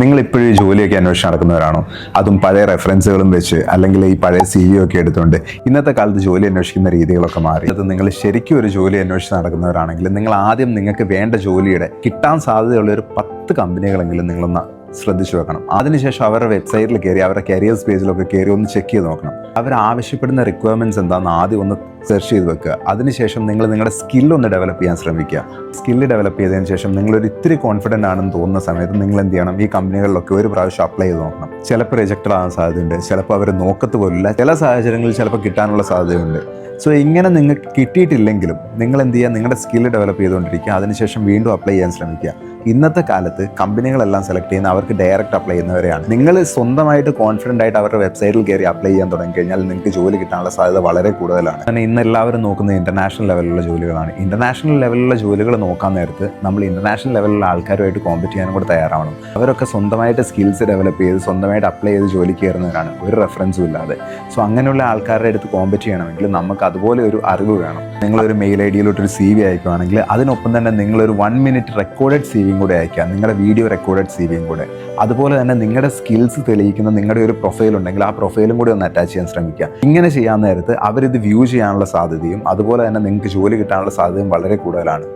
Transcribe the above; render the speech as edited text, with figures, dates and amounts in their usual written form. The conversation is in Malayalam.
നിങ്ങൾ ഇപ്പോഴും ഈ ജോലിയൊക്കെ അന്വേഷിച്ച് നടക്കുന്നവരാണോ? അതും പഴയ റെഫറൻസുകളും വെച്ച്, അല്ലെങ്കിൽ ഈ പഴയ CV ഒക്കെ എടുത്തുകൊണ്ട്. ഇന്നത്തെ കാലത്ത് ജോലി അന്വേഷിക്കുന്ന രീതികളൊക്കെ മാറി. അത് നിങ്ങൾ ശരിക്കും ഒരു ജോലി അന്വേഷിച്ച് നടക്കുന്നവരാണെങ്കിൽ നിങ്ങൾ ആദ്യം നിങ്ങൾക്ക് വേണ്ട ജോലിയുടെ കിട്ടാൻ സാധ്യതയുള്ള ഒരു 10 കമ്പനികളെങ്കിലും നിങ്ങളൊന്ന് ശ്രദ്ധിച്ചു വെക്കണം. അതിനുശേഷം അവരുടെ വെബ്സൈറ്റിൽ കയറി അവരുടെ കരിയേഴ്സ് പേജിലൊക്കെ കയറി ഒന്ന് ചെക്ക് ചെയ്ത് നോക്കണം. അവർ ആവശ്യപ്പെടുന്ന റിക്വയർമെൻറ്റ്സ് എന്താണെന്ന് ആദ്യം ഒന്ന് സെർച്ച് ചെയ്ത് വെക്കുക. അതിനുശേഷം നിങ്ങൾ നിങ്ങളുടെ സ്കില്ലൊന്ന് ഡെവലപ്പ് ചെയ്യാൻ ശ്രമിക്കുക. സ്കില്ല് ഡെവലപ്പ് ചെയ്തതിന് ശേഷം നിങ്ങളൊരു ഇത്തിരി കോൺഫിഡൻ്റ് ആണെന്ന് തോന്നുന്ന സമയത്ത് നിങ്ങൾ എന്ത് ചെയ്യണം? ഈ കമ്പനികളിലൊക്കെ ഒരു പ്രാവശ്യം അപ്ലൈ ചെയ്ത് നോക്കണം. ചിലപ്പോൾ റിജക്റ്റഡ് ആകാൻ സാധ്യതയുണ്ട്, ചിലപ്പോൾ അവർ നോക്കത്ത് പോലില്ല, ചില സാഹചര്യങ്ങളിൽ ചിലപ്പോൾ കിട്ടാനുള്ള സാധ്യതയുണ്ട്. സോ ഇങ്ങനെ നിങ്ങൾക്ക് കിട്ടിയിട്ടില്ലെങ്കിലും നിങ്ങൾ എന്ത് ചെയ്യുക? നിങ്ങളുടെ സ്കില്ല് ഡെവലപ്പ് ചെയ്തുകൊണ്ടിരിക്കുക. അതിനുശേഷം വീണ്ടും അപ്ലൈ ചെയ്യാൻ ശ്രമിക്കുക. ഇന്നത്തെ കാലത്ത് കമ്പനികളെല്ലാം സെലക്ട് ചെയ്യുന്ന അവർക്ക് ഡയറക്റ്റ് അപ്ലൈ ചെയ്യുന്നവരെയാണ്. നിങ്ങൾ സ്വന്തമായിട്ട് കോൺഫിഡൻ്റ് ആയിട്ട് അവരുടെ വെബ്സൈറ്റിൽ കയറി അപ്ലൈ ചെയ്യാൻ തുടങ്ങിക്കഴിഞ്ഞാൽ നിങ്ങൾക്ക് ജോലി കിട്ടാനുള്ള സാധ്യത വളരെ കൂടുതലാണ്. കാരണം ഇന്ന് എല്ലാവരും നോക്കുന്നത് ഇൻ്റർനാഷണൽ ലെവലിലുള്ള ജോലികളാണ്. ഇൻ്റർനാഷണൽ ലെവലിലുള്ള ജോലികൾ നോക്കാൻ നേരത്ത് നമ്മൾ ഇൻ്റർനാഷണൽ ലെവലിലുള്ള ആൾക്കാരുമായിട്ട് കോമ്പറ്റ് ചെയ്യാനും കൂടെ തയ്യാറാവണം. അവരൊക്കെ സ്വന്തമായിട്ട് സ്കിൽസ് ഡെവലപ്പ് ചെയ്ത് സ്വന്തമായിട്ട് അപ്ലൈ ചെയ്ത് ജോലിക്ക് കയറുന്നവരാണ്, ഒരു റെഫറൻസും ഇല്ലാതെ. സോ അങ്ങനെയുള്ള ആൾക്കാരുടെ അടുത്ത് കോമ്പറ്റ് ചെയ്യണമെങ്കിൽ നമുക്ക് അതുപോലെ ഒരു അറിവ് വേണം. നിങ്ങളൊരു മെയിൽ ID-യിലോട്ടൊരു CV അയക്കുകയാണെങ്കിൽ അതിനൊപ്പം തന്നെ നിങ്ങളൊരു 1 മിനിറ്റ് റെക്കോർഡഡ് CV കൂടെ അയക്കുക, നിങ്ങളുടെ വീഡിയോ റെക്കോർഡഡ് CV കൂടെ. അതുപോലെ തന്നെ നിങ്ങളുടെ സ്കിൽസ് തെളിയിക്കുന്ന നിങ്ങളുടെ ഒരു പ്രൊഫൈൽ ഉണ്ടെങ്കിൽ ആ പ്രൊഫൈലും കൂടി ഒന്ന് അറ്റാച്ച് ചെയ്യാൻ ശ്രമിക്കുക. ഇങ്ങനെ ചെയ്യാൻ നേരത്ത് അവരിത് വ്യൂ ചെയ്യാനുള്ള സാധ്യതയും അതുപോലെ തന്നെ നിങ്ങൾക്ക് ജോലി കിട്ടാനുള്ള സാധ്യതയും വളരെ കൂടുതലാണ്.